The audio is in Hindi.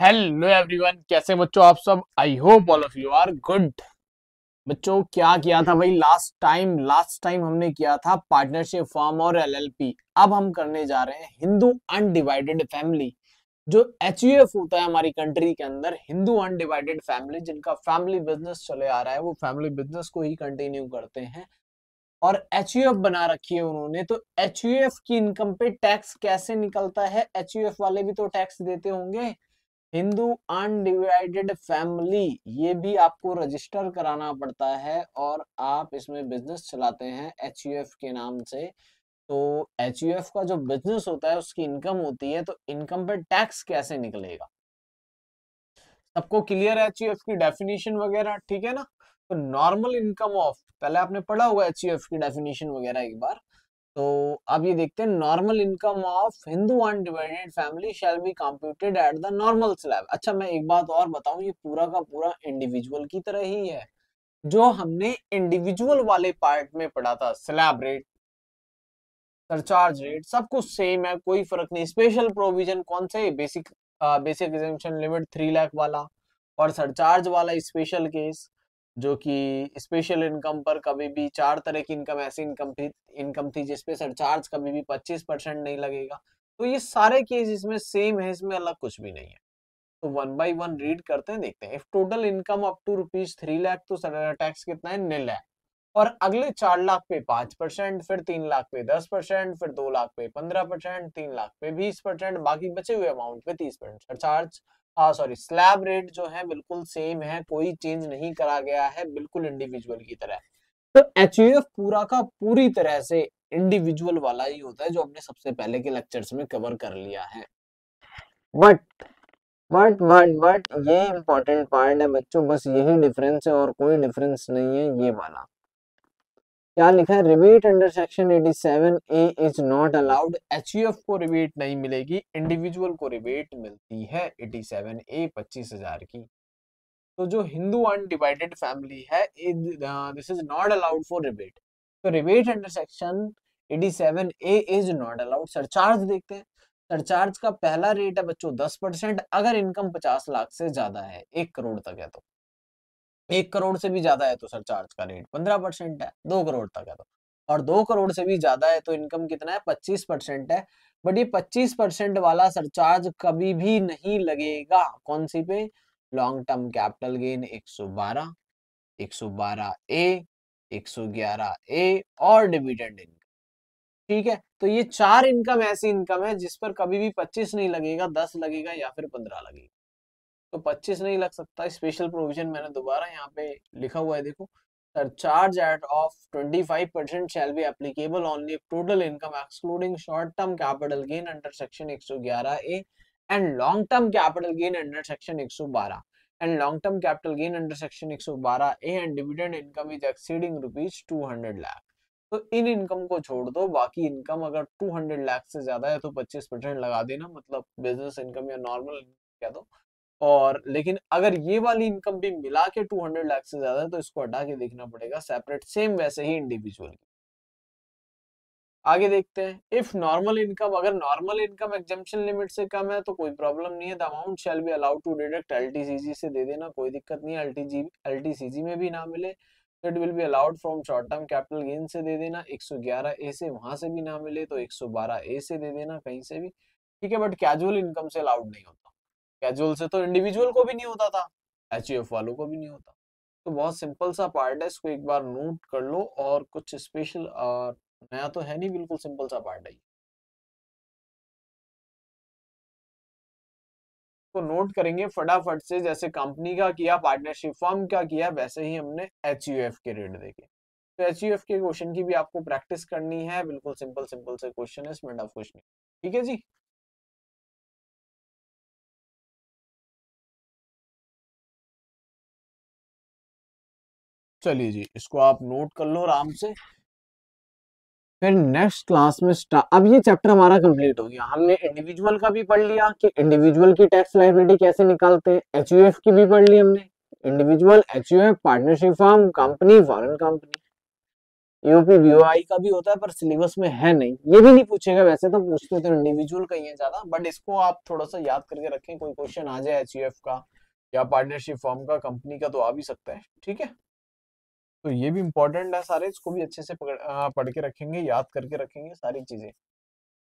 हेलो एवरीवन, कैसे बच्चों आप सब। I hope all of you are good. बच्चों क्या किया था भाई लास्ट टाइम हमने किया था पार्टनरशिप फॉर्म और एलएलपी। अब हम करने जा रहे हैं हिंदू अनडिवाइडेड फैमिली। जो एचयूएफ होता है हमारी कंट्री के अंदर, हिंदू अनडिवाइडेड फैमिली, जिनका फैमिली बिजनेस चले आ रहा है वो फैमिली बिजनेस को ही कंटिन्यू करते हैं और एचयूएफ बना रखी है उन्होंने। तो एचयूएफ की इनकम पे टैक्स कैसे निकलता है, एचयूएफ वाले भी तो टैक्स देते होंगे। हिंदू अनडिवाइडेड फैमिली, ये भी आपको रजिस्टर कराना पड़ता है और आप इसमें बिजनेस चलाते हैं एचयूएफ के नाम से। तो एचयूएफ का जो बिजनेस होता है उसकी इनकम होती है, तो इनकम पे टैक्स कैसे निकलेगा। सबको क्लियर है एचयूएफ की डेफिनेशन वगैरह, ठीक है ना। तो नॉर्मल इनकम ऑफ, पहले आपने पढ़ा हुआ एचयूएफ की डेफिनेशन वगैरह एक बार। तो अब ये देखते हैं, normal income of Hindu undivided family shall be computed at the normal slab. अच्छा मैं एक बात और बताऊं, ये पूरा का पूरा इंडिविजुअल की तरह ही है जो हमने इंडिविजुअल वाले पार्ट में पढ़ा था। स्लैब रेट, सरचार्ज रेट सब कुछ सेम है, कोई फर्क नहीं। स्पेशल प्रोविजन कौन से, बेसिक एग्जेम्पशन लिमिट 3 लाख वाला, और सरचार्ज वाला स्पेशल केस जो कि स्पेशल इनकम पर कभी भी 4 तरह की इनकम, ऐसी इनकम थी जिसपे सरचार्ज कभी भी 25% नहीं लगेगा। तो ये सारे केस इसमें सेम है, इसमें अलग कुछ भी नहीं है। तो वन बाई वन रीड करते हैं, देखते हैं। If total income up to ₹3 lakh, तो टैक्स कितना है, नील है। और अगले 4 लाख पे 5%, फिर 3 लाख पे 10%, फिर 2 लाख पे 15%, 3 लाख पे 20%, बाकी बचे हुए अमाउंट पे 30% सरचार्ज। सॉरी, स्लैब रेट जो है बिल्कुल सेम है, कोई चेंज नहीं करा गया है, बिल्कुल इंडिविजुअल की तरह। तो एचयूएफ पूरा का पूरी तरह से इंडिविजुअल वाला ही होता है, जो हमने सबसे पहले के लेक्चर्स में कवर कर लिया है। बट बट ये इंपॉर्टेंट पार्ट है बच्चों, बस यही डिफरेंस है और कोई डिफरेंस नहीं है। ये वाला क्या लिखा है, rebate under section 87 A is not allowed. HUF को रिबेट नहीं मिलेगी, इंडिविजुअल को रिबेट मिलती है 87 ए 25,000 की। तो जो हिंदू अनडिवाइडेड फैमिली है, this is not allowed for rebate. तो rebate under section 87 A is not allowed. Surcharge देखते हैं। सरचार्ज का पहला रेट है बच्चों 10%, अगर इनकम 50 लाख से ज्यादा है, 1 करोड़ तक है तो। 1 करोड़ से भी ज्यादा है तो सरचार्ज का रेट 15% है, 2 करोड़ तक है तो। और 2 करोड़ से भी ज्यादा है तो इनकम कितना है, 25% है। बट ये 25% वाला सरचार्ज कभी भी नहीं लगेगा, कौन सी पे, लॉन्ग टर्म कैपिटल गेन 112, 112 ए, 111 ए और डिविडेंड इनकम। ठीक है, तो ये 4 इनकम ऐसी इनकम है जिस पर कभी भी 25 नहीं लगेगा, 10 लगेगा या फिर 15 लगेगा। तो 25 नहीं लग सकता। स्पेशल प्रोविजन मैंने दोबारा यहाँ पे लिखा हुआ है, देखो। Surcharge at of 25% shall be applicable only if total income excluding short term capital gain under section 111 A and long term capital gain under section 112 and long term capital gain under section 112 A and dividend income is exceeding ₹200 lakh. तो इन इनकम को छोड़ दो, बाकी इनकम अगर 200 लाख से ज्यादा है तो 25% लगा देना, मतलब बिजनेस इनकम या नॉर्मल कह दो। और लेकिन अगर ये वाली इनकम भी मिला के 200 लाख से ज्यादा है तो इसको हटा के देखना पड़ेगा सेपरेट, सेम वैसे ही इंडिविजुअल। आगे देखते हैं। इफ नॉर्मल इनकम, अगर नॉर्मल इनकम एग्जम्पशन लिमिट से कम है तो कोई प्रॉब्लम नहीं है, the amount shall be allowed to deduct. LTCG से दे देना, कोई दिक्कत नहीं है। एलटीसीजी में भी ना मिले तो it will be allowed from short term capital gain से दे देना। 111 ए से, वहां से भी ना मिले तो 112 ए से दे देना, कहीं से भी। ठीक है, बट कैजुअल इनकम से अलाउड नहीं होता। कैजुअल से तो इंडिविजुअल को भी नहीं होता था, एचयूएफ वालों को भी नहीं होता। तो बहुत सिंपल सा पार्ट है, इसको एक बार नोट कर लो। और कुछ स्पेशल नया तो है नहीं, बिल्कुल सिंपल सा पार्ट है। तो नोट करेंगे फटाफट से, जैसे कंपनी का किया, पार्टनरशिप फॉर्म का किया, वैसे ही हमने एचयूएफ के रेट देखे। तो एचयूएफ के क्वेश्चन की भी आपको प्रैक्टिस करनी है, बिल्कुल सिंपल सिंपल से क्वेश्चन है, इसमें टफ कुछ नहीं। ठीक है जी। चलिए जी, इसको आप नोट कर लो आराम से। फिर नेक्स्ट क्लास में अब ये चैप्टर हमारा कंप्लीट हो गया। हमने इंडिविजुअल का भी पढ़ लिया कि इंडिविजुअल की टैक्स लायबिलिटी कैसे निकालते हैं, एचयूएफ की भी पढ़ ली हमने, individual, HUF, partnership form, company, foreign company. UP BOI का भी होता है पर सिलेबस में है नहीं, ये भी नहीं पूछेगा, वैसे तो पूछते तो इंडिविजुअल का ही है ज्यादा, बट इसको आप थोड़ा सा याद करके रखें, कोई क्वेश्चन आ जाए एचयूएफ का या पार्टनरशिप फॉर्म का, कंपनी का, तो आ भी सकता है। ठीक है, तो ये भी इंपॉर्टेंट है सारे, इसको भी अच्छे से पढ़ के रखेंगे, याद करके रखेंगे सारी चीजें।